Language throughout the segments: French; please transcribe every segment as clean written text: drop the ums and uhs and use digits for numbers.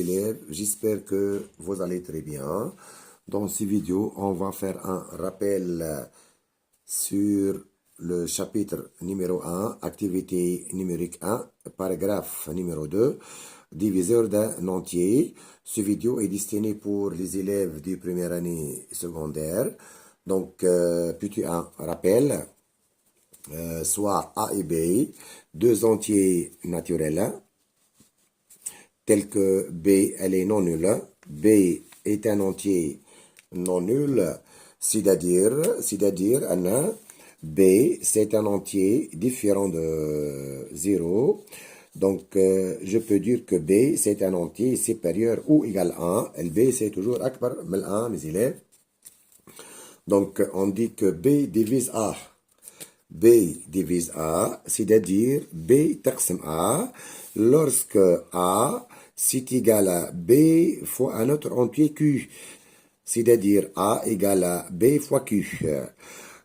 élèves, j'espère que vous allez très bien. Dans cette vidéo, on va faire un rappel sur le chapitre numéro 1, activité numérique 1, paragraphe numéro 2, diviseur d'un entier. Cette vidéo est destinée pour les élèves de première année secondaire. Donc, petit un rappel, soit A et B, deux entiers naturels, tels que B, elle est non nulle. B est un entier non nul, c'est-à-dire, B, c'est un entier différent de 0. Donc, je peux dire que B, c'est un entier supérieur ou égal à 1. Et B, c'est toujours akbar min 1, mes élèves. Donc, on dit que B divise A. B divise A, c'est-à-dire B taqsim A, lorsque A, c'est égal à B fois un autre entier Q, c'est-à-dire A égale à B fois Q.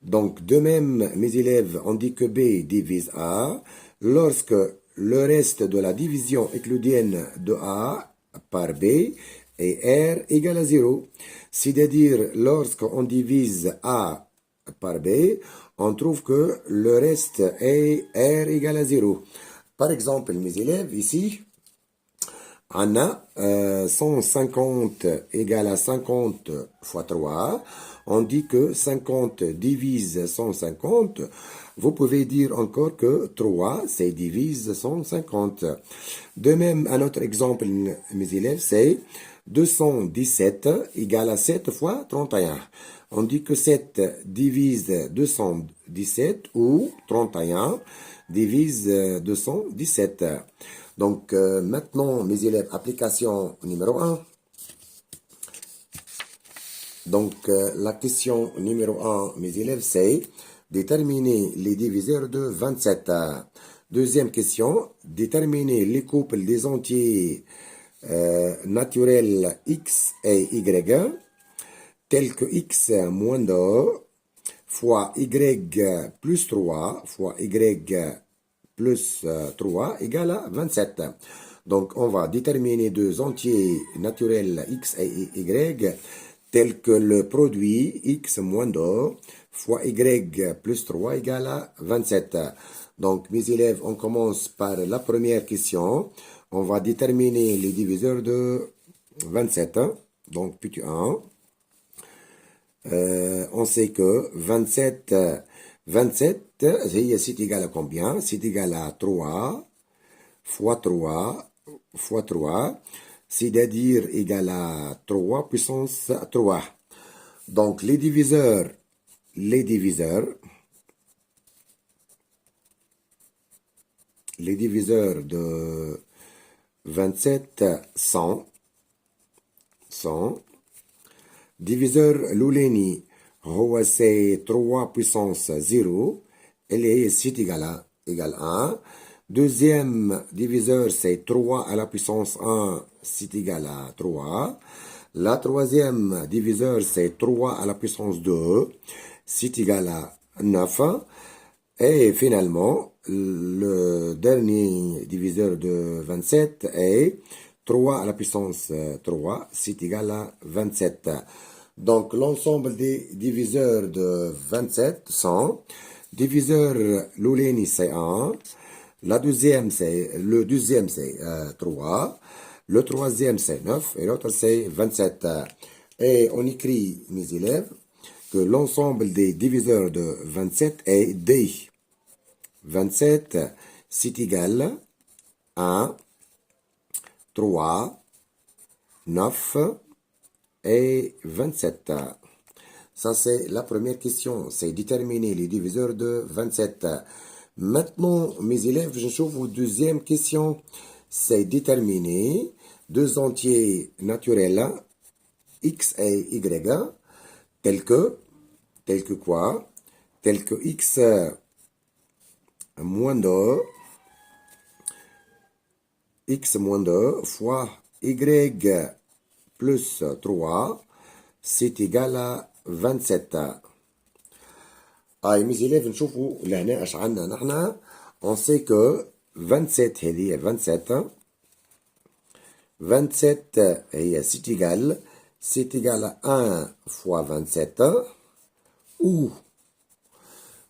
Donc, de même, mes élèves, on dit que B divise A lorsque le reste de la division euclidienne de A par B est R égale à 0. C'est-à-dire, lorsqu'on divise A par B, on trouve que le reste est R égale à 0. Par exemple, mes élèves, ici, on a 150 égale à 50 fois 3. On dit que 50 divise 150. Vous pouvez dire encore que 3, c'est divise 150. De même, un autre exemple, mes élèves, c'est 217 égale à 7 fois 31. On dit que 7 divise 217 ou 31 divise 217. Donc, maintenant, mes élèves, application numéro 1. Donc, la question numéro 1, mes élèves, c'est déterminer les diviseurs de 27. Deuxième question, déterminer les couples des entiers naturels x et y, tels que x moins 2 fois y plus 3 fois y plus 3 égale à 27. Donc, on va déterminer deux entiers naturels x et y tels que le produit x moins 2 fois y plus 3 égale à 27. Donc, mes élèves, on commence par la première question. On va déterminer les diviseurs de 27. Donc, petit 1. On sait que 27, c'est égal à combien? C'est égal à 3 fois 3 fois 3, c'est-à-dire égal à 3 puissance 3. Donc, les diviseurs de 27 sont diviseur l'ouleni, c'est 3 puissance 0, elle est égal à 1. Deuxième diviseur, c'est 3 à la puissance 1, c'est égal à 3. La troisième diviseur, c'est 3 à la puissance 2, c'est égal à 9. Et finalement, le dernier diviseur de 27 est 3 à la puissance 3, c'est égal à 27. Donc, l'ensemble des diviseurs de 27 sont diviseur l'ouleni, c'est 1. Le deuxième, c'est 3. Le troisième, c'est 9. Et l'autre, c'est 27. Et on écrit, mes élèves, que l'ensemble des diviseurs de 27 est D. 27, c'est égal à 3, 9 et 27. Ça, c'est la première question. C'est déterminer les diviseurs de 27. Maintenant, mes élèves, je trouve une deuxième question. C'est déterminer deux entiers naturels, x et y, tels que quoi? Tels que x moins 2, fois y plus 3, c'est égal à 27. mes élèves, نشوفوا لهنا اش عندنا نحنا. On sait que 27 هذه 27 27 c'est égal à 1 fois 27, ou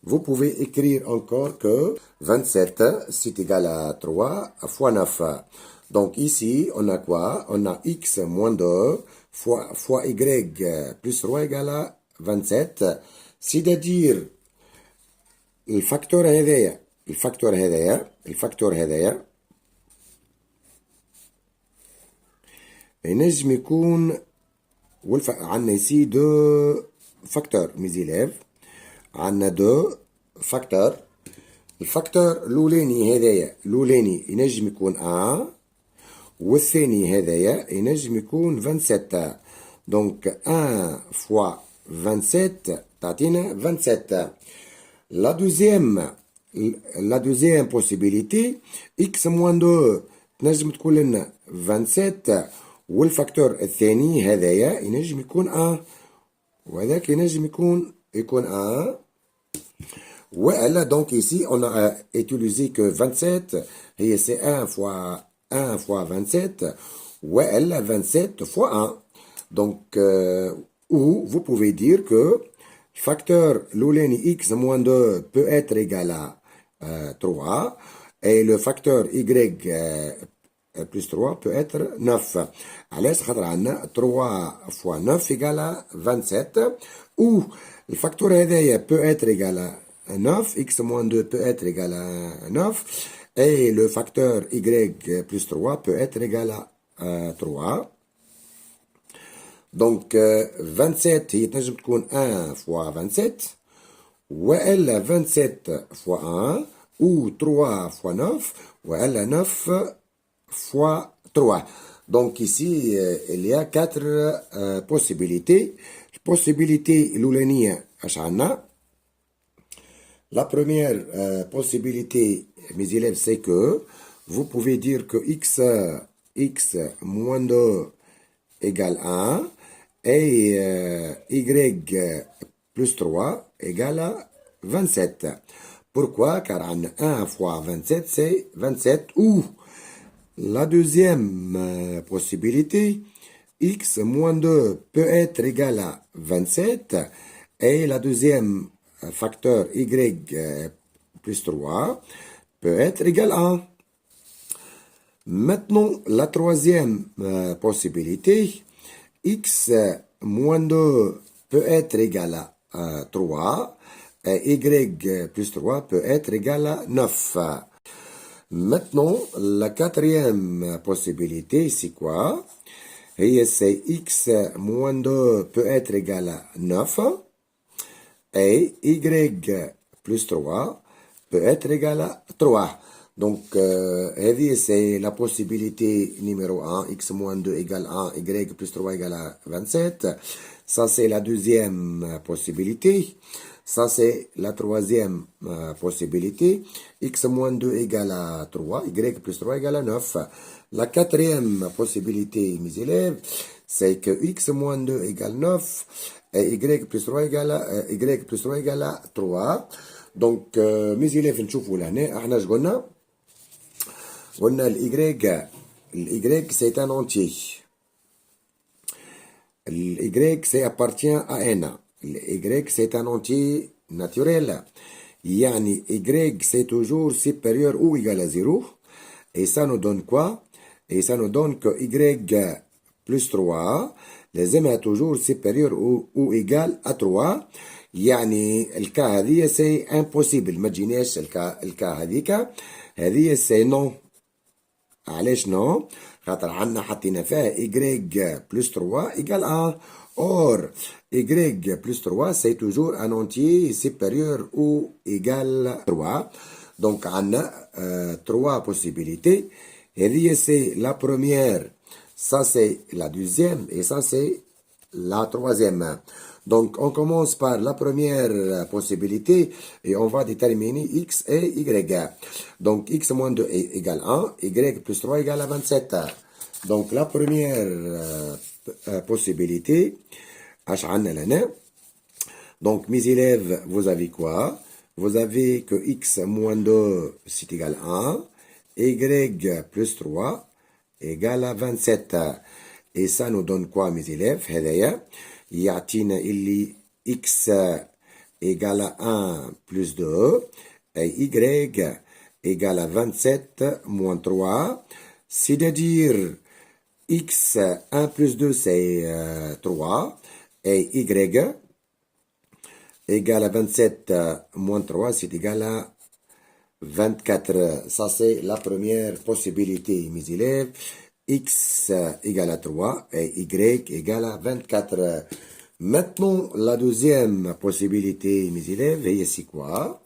vous pouvez écrire encore que 27 c'est égal à 3 fois 9. Donc ici, on a quoi? On a x moins 2 fois y plus 3 égale à 27. C'est-à-dire, الفاكتور هذايا ينجم يكون عندنا ici deux facteurs mes élèves. عندنا deux facteurs. الفاكتور الأولاني ينجم يكون A، والثاني هذايا ينجم يكون 27. دونك 1 fois 27 تعطينا 27. La deuxième possibilité, x moins 2 تنجم تكون لنا 27، والفاكتور الثاني هذايا ينجم يكون A، وهذاك ينجم يكون A. Voilà, donc ici, on a utilisé que 27, et c'est 1 fois 27, voilà, 27 fois 1. Donc, ou vous pouvez dire que le facteur l'ouleni x moins 2 peut être égal à 3, et le facteur y plus 3 peut être 9. Alors, 3 fois 9 égale à 27, ou le facteur peut être égal à 9, x moins 2 peut être égal à 9, et le facteur y plus 3 peut être égal à 3. Donc, 27 هي تنجم تكون 1 fois 27, وإلا 27 fois 1, ou 3 fois 9, وإلا 9 fois 3. Donc ici, il y a 4 possibilités. Possibilité l'oulaniya اش عندنا. La première possibilité, mes élèves, c'est que vous pouvez dire que x moins 2 égale 1 et y plus 3 égale à 27. Pourquoi? Car 1 fois 27, c'est 27. Ou la deuxième possibilité, x moins 2 peut être égal à 27, et la deuxième facteur y plus 3 peut être égal à 1. Maintenant, la troisième possibilité, x moins 2 peut être égal à 3, et y plus 3 peut être égal à 9. Maintenant, la quatrième possibilité, c'est quoi? C'est x moins 2 peut être égal à 9, et y plus 3 peut être égal à 3. Donc, c'est la possibilité numéro 1, x moins 2 égale 1, y plus 3 égale à 27. Ça, c'est la deuxième possibilité. Ça, c'est la troisième possibilité. X moins 2 égale à 3, y plus 3 égale à 9. La quatrième possibilité, mes élèves, c'est que x moins 2 égale 9, et y plus 3 égale à 3. Donc, mes élèves, نشوفوا لهنا احنا اش قلنا الY c'est un entier. الY c'est appartient à n. الY c'est un entier naturel. يعني Y c'est toujours supérieur ou égal à 0. Et ça nous donne quoi? Et ça nous donne que Y plus 3 لازمها toujours supérieur ou égal à 3. يعني الكا هذه سي impossible. ما تجيناش الكا هذيك. هذه سي نو. علاش نو؟ خاطر عندنا حطينا فيها y plus 3 égale 1. Or, y plus 3, c'est toujours un entier supérieur ou égal à 3. Donc, on a 3 possibilités. Et c'est la première, ça c'est la deuxième, et ça c'est la troisième. Donc, on commence par la première possibilité et on va déterminer x et y. Donc, x moins 2 égale 1, y plus 3 égale à 27. Donc, la première possibilité, donc, mes élèves, vous avez quoi? Vous avez que x moins 2 c'est égal à 1, y plus 3 égale à 27. Et ça nous donne quoi, mes élèves? هذايا يعطينا اللي x égale à 1 plus 2 et y égale à 27 moins 3. C'est-à-dire x 1 plus 2 c'est 3 et y égale à 27 moins 3 c'est égal à 24. Ça c'est la première possibilité, mes élèves. X égale à 3 et y égale à 24. Maintenant, la deuxième possibilité, mes élèves, c'est quoi?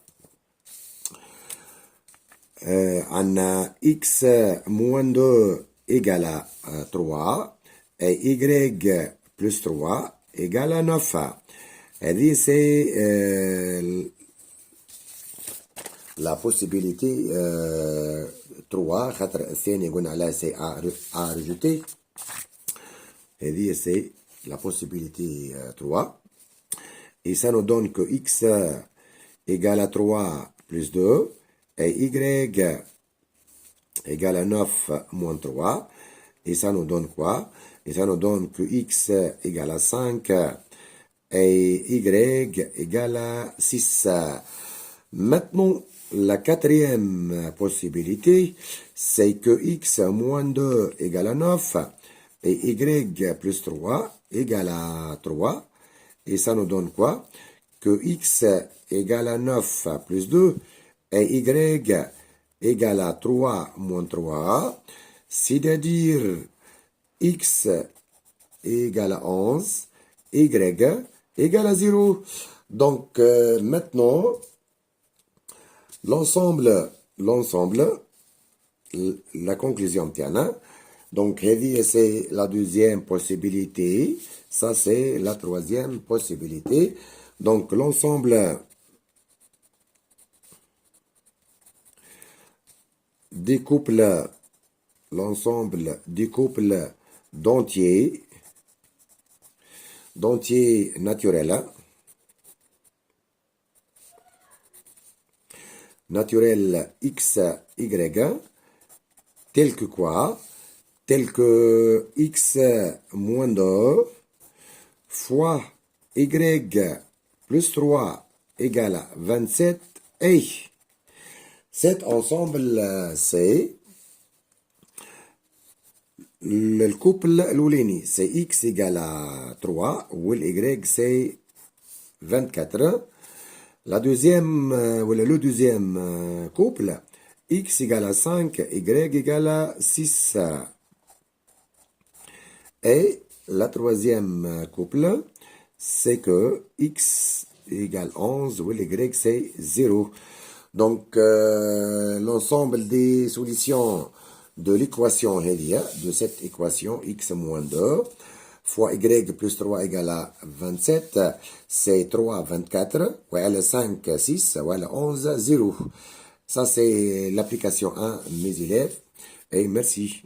On a x moins 2 égale à 3 et y plus 3 égale à 9. Et c'est la possibilité 3 خاطر الثاني قلنا عليها سي à rejeter. هذه c'est la possibilité 3 et ça nous donne que x égale à 3 plus 2 et y égale à 9 moins 3 et ça nous donne quoi? Et ça nous donne que x égale à 5 et y égale à 6. Maintenant, la quatrième possibilité, c'est que x moins 2 égale à 9 et y plus 3 égale à 3. Et ça nous donne quoi? Que x égale à 9 plus 2 et y égale à 3 moins 3. C'est-à-dire x égale à 11, y égale à 0. Donc maintenant, l'ensemble, la conclusion tiens. Donc, c'est la deuxième possibilité. Ça, c'est la troisième possibilité. Donc, l'ensemble des couples d'entiers naturels. Naturel x, y, tel que quoi? Tel que x moins 2 fois y plus 3 égale à 27 et cet ensemble c'est le couple l'ouleni, c'est x égale à 3 ou y c'est 24. La deuxième, le deuxième couple, x égale à 5, y égale à 6. Et la troisième couple, c'est que x égale 11, ou y c'est 0. Donc, l'ensemble des solutions de l'équation de cette équation x moins 2 fois y plus 3 égale à 27, c'est 3, 24, voilà 5, 6, voilà 11, 0. Ça, c'est l'application 1, mes élèves, et merci.